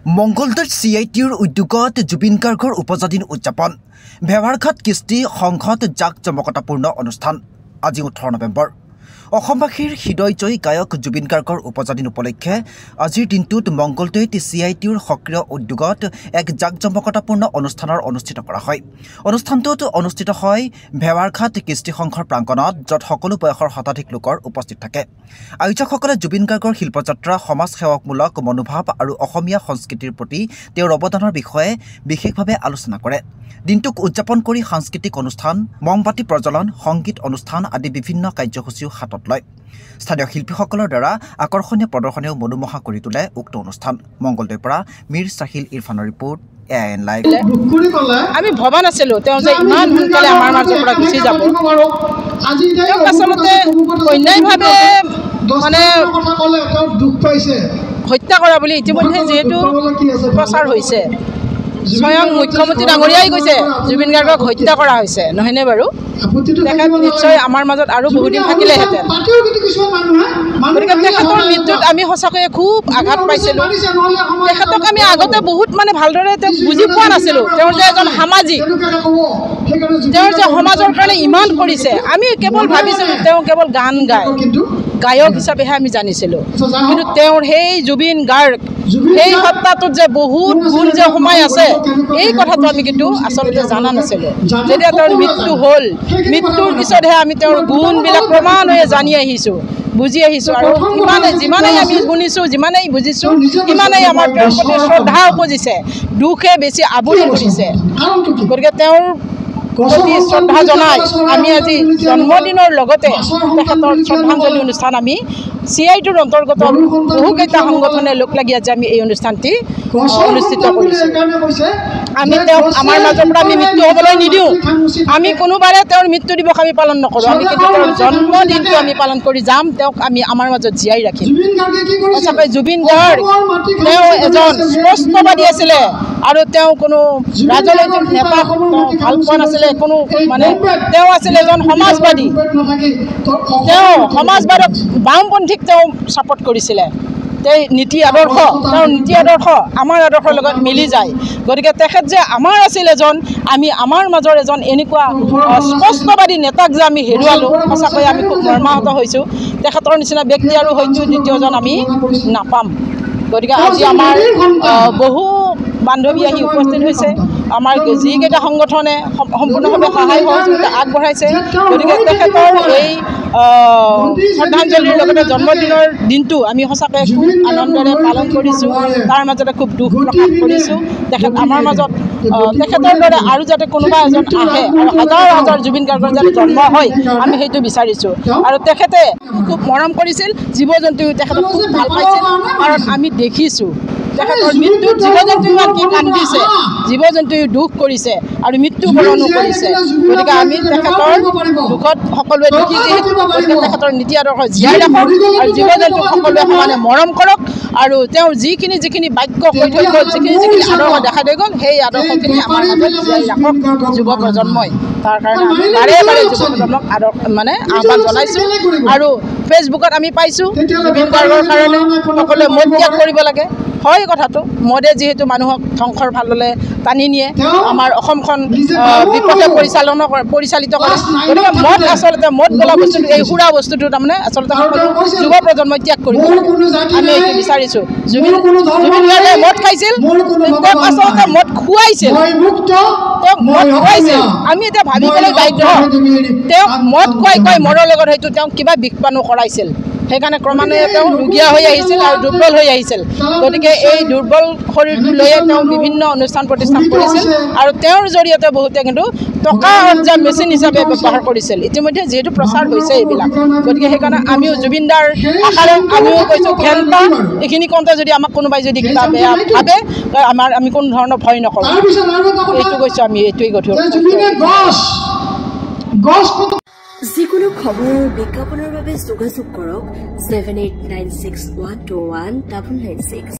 মংগলদৈত CITৰ উদ্যোগত জুবিন গাৰ্গৰ উপজদিন উদযাপন ভেৱাৰঘাট কৃষ্টি সংঘত জাকজমকতাপূৰ্ণ অনুষ্ঠান আজি 18 নৱেম্বৰ অসমবাসীৰ হৃদয়জয়ী গায়ক জুবিন গাৰ্গৰ উপজদিন উপলক্ষে আজিৰ দিনটোত মংগলদৈত CITৰ সক্ৰিয় উদ্যোগত এক জাকজমকতাপূৰ্ণ অনুষ্ঠানৰ অনুষ্ঠিত কৰা হয় অনুষ্ঠানটোত অনুষ্ঠিত হয় ভেৱাৰঘাট কৃষ্টি সংঘৰ প্ৰাংগণত য'ত সকলো বয়সৰ শতাধিক লোকৰ উপস্থিত থাকে আয়োজকসকলে জুবিন গাৰ্গৰ শিল্পযাত্ৰা সমাজ সেৱকমূলক মনোভাৱ আৰু অসমীয়া সংস্কৃতিৰ প্ৰতি তেওঁৰ অৱদানৰ বিষয়ে বিশেষভাৱে আলোচনা কৰে দিনটোক উদযাপন কৰি সাংস্কৃতিক অনুষ্ঠান মমবাতি প্ৰজ্বলন সংগীত অনুষ্ঠান আদি বিভিন্ন কাৰ্যসূচীও হাতত লয় স্থানীয় শিল্পীসকলৰ দ্বাৰা আকৰ্ষণীয় প্ৰদৰ্শনেও মনোমোহা কৰি তোলে উক্ত অনুষ্ঠান মংগলদৈৰ পৰা মীৰ সাহিল ইৰফানৰ ৰিপৰ্ট AIN লাইভ আমি ভবা নাছিলো তেওঁ যে ইমান সোনকালে আমাৰ মাজৰ পৰা গুচি যাব তেওঁ আচলতে অন্যায়ভাৱে মানে হত্যা কৰা বুলি ইতিমধ্যে যিহেতু প্ৰচাৰ হৈছে স্বয়ং মুখ্যমন্ত্ৰী ডাঙৰীয়াই কৈছে জুবিন গাৰ্গক হত্যা কৰা হৈছে নহয়নে বাৰু তেখেত নিশ্চয় আমাৰ মাজত আৰু বহুদিন থাকিলেহেঁতেন গতিকে তেখেতৰ মৃত্যুত আমি সঁচাকৈয়ে খুব আঘাত পাইছিলোঁ তেখেতক আমি আগতে বহুত মানে ভালদৰে তেওঁক বুজি পোৱা নাছিলোঁ তেওঁৰ যে এজন সামাজিক তেওঁৰ যে সমাজৰ কাৰণে ইমান কৰিছে আমি কেৱল ভাবিছিলোঁ তেওঁ কেৱল গান গায় গায়ক হিচাপেহে আমি জানিছিলোঁ কিন্তু তেওঁৰ সেই জুবিন গাৰ্গ সেই সত্তাটোত যে বহুত গুণ যে সোমাই আছে এই কথাটো আমি কিন্তু আচলতে জানা নাছিলোঁ যেতিয়া তেওঁৰ মৃত্যু হ'ল মৃত্যুৰ পিছতহে আমি তেওঁৰ গুণবিলাক ক্ৰমান্বয়ে জানি আহিছোঁ বুজি আহিছোঁ আৰু যিমানেই আমি শুনিছোঁ যিমানেই বুজিছোঁ সিমানেই আমাৰ তেওঁৰ প্ৰতি শ্ৰদ্ধা উপজিছে দুখে বেছি আৱৰি ধৰিছে গতিকে তেওঁৰ প্ৰতি শ্ৰদ্ধা জনাই আমি আজি জন্মদিনৰ লগতে তেখেতৰ শ্ৰদ্ধাঞ্জলি অনুষ্ঠান আমি CITৰ অন্তৰ্গত বহুকেইটা সংগঠনে লগ লাগি আজি আমি এই অনুষ্ঠানটি অনুষ্ঠিত কৰিছোঁ আমি তেওঁক আমাৰ মাজৰ পৰা আমি মৃত্যু হ'বলৈ নিদিওঁ আমি কোনোবাৰে তেওঁৰ মৃত্যু দিৱস আমি পালন নকৰোঁ আমি কিন্তু তেওঁৰ জন্মদিনটো আমি পালন কৰি যাম তেওঁক আমি আমাৰ মাজত জীয়াই ৰাখিম সঁচাকৈ জুবিন গাৰ্গ তেওঁ এজন স্পষ্টবাদী আছিলে আৰু তেওঁ কোনো ৰাজনৈতিক নেতাক ভাল পোৱা নাছিলে কোনো মানে তেওঁ আছিলে এজন সমাজবাদী তেওঁ সমাজবাদক বামপন্থীক তেওঁ ছাপোৰ্ট কৰিছিলে তেওঁ নীতি আদৰ্শ তেওঁৰ নীতি আদৰ্শ আমাৰ আদৰ্শৰ লগত মিলি যায় গতিকে তেখেত যে আমাৰ আছিল এজন আমি আমাৰ মাজৰ এজন এনেকুৱা স্পষ্টবাদী নেতাক যে আমি হেৰুৱালোঁ সঁচাকৈ আমি খুব মৰ্মাহত হৈছোঁ তেখেতৰ নিচিনা ব্যক্তি আৰু হয়তো দ্বিতীয়জন আমি নাপাম গতিকে আজি আমাৰ বহু বান্ধৱী আহি উপস্থিত হৈছে আমাৰ যিকেইটা সংগঠনে সম্পূৰ্ণভাৱে সহায় সহযোগিতা আগবঢ়াইছে গতিকে তেখেতৰ এই শ্ৰদ্ধাঞ্জলিৰ লগতে জন্মদিনৰ দিনটো আমি সঁচাকৈ খুব আনন্দেৰে পালন কৰিছোঁ তাৰ মাজতে খুব দুখ প্ৰকাশ কৰিছোঁ তেখেত আমাৰ মাজত তেখেতৰ দৰে আৰু যাতে কোনোবা এজন আহে আৰু হাজাৰ হাজাৰ জুবিন গাৰ্গৰ যাতে জন্ম হয় আমি সেইটো বিচাৰিছোঁ আৰু তেখেতে খুব মৰম কৰিছিল জীৱ জন্তুও তেখেতক খুব ভাল পাইছিল কাৰণ আমি দেখিছোঁ তেখেতৰ মৃত্যুত জীৱ জন্তু ইমান কি কান্দিছে জীৱ জন্তুও দুখ কৰিছে আৰু মৃত্যুবৰণো কৰিছে গতিকে আমি তেখেতৰ দুখত সকলোৱে দেখি যিহেতু গতিকে তেখেতৰ নীতি আদৰ্শ জীয়াই ৰাখক আৰু জীৱ জন্তু সকলোৱে সমানে মৰম কৰক আৰু তেওঁৰ যিখিনি বাক্য কৈ থৈ গ'ল যিখিনি আদৰ্শ দেখা থৈ গ'ল সেই আদৰ্শখিনি আমাৰ মাজত জীয়াই ৰাখক যুৱ প্ৰজন্মই তাৰ কাৰণে আমি বাৰে বাৰে যুৱ প্ৰজন্মক মানে আহ্বান জনাইছোঁ আৰু ফেচবুকত আমি পাইছোঁ জুবিন গাৰ্গৰ কাৰণে সকলোৱে মদ ত্যাগ কৰিব লাগে হয় কথাটো মদে যিহেতু মানুহক ধ্বংসৰ ফাললৈ টানি নিয়ে আমাৰ অসমখন বিপথে পৰিচালিত কৰে গতিকে মদ আচলতে মদ বোলা বস্তুটো এই সুৰা বস্তুটো তাৰমানে আচলতে সকলো যুৱ প্ৰজন্মই ত্যাগ কৰিব আমি এইটো বিচাৰিছোঁ জুবিন গাৰ্গে মদ খাইছিল তেওঁক আচলতে মদ খুৱাইছিল তেওঁক মদ খুৱাইছিল আমি এতিয়া ভাবিবলৈ বাধ্য তেওঁক মদ খুৱাই মৰৰ লগত হয়তো তেওঁক কিবা বিষপানো কৰাইছিল সেইকাৰণে ক্ৰমান্বয়ে তেওঁ ৰোগীয়া হৈ আহিছিল আৰু দুৰ্বল হৈ আহিছিল গতিকে এই দুৰ্বল শৰীৰটো লৈয়ে তেওঁ বিভিন্ন অনুষ্ঠান প্ৰতিষ্ঠান কৰিছিল আৰু তেওঁৰ জৰিয়তে বহুতে কিন্তু টকা অৰ্জা মেচিন হিচাপে ব্যৱহাৰ কৰিছিল ইতিমধ্যে যিহেতু প্ৰচাৰ হৈছে এইবিলাক গতিকে সেইকাৰণে আমিও জুবিনদাৰ আশাৰে আমিও কৈছোঁ ঘেণ্টা এইখিনি কওঁতে যদি আমাক কোনোবাই যদি কিবা বেয়া ভাবে আমি কোনো ধৰণৰ ভয় নকৰোঁ এইটো কৈছোঁ আমি এইটোৱেই গঠন যিকোনো খবৰ বিজ্ঞাপনৰ বাবে যোগাযোগ কৰক 7896121996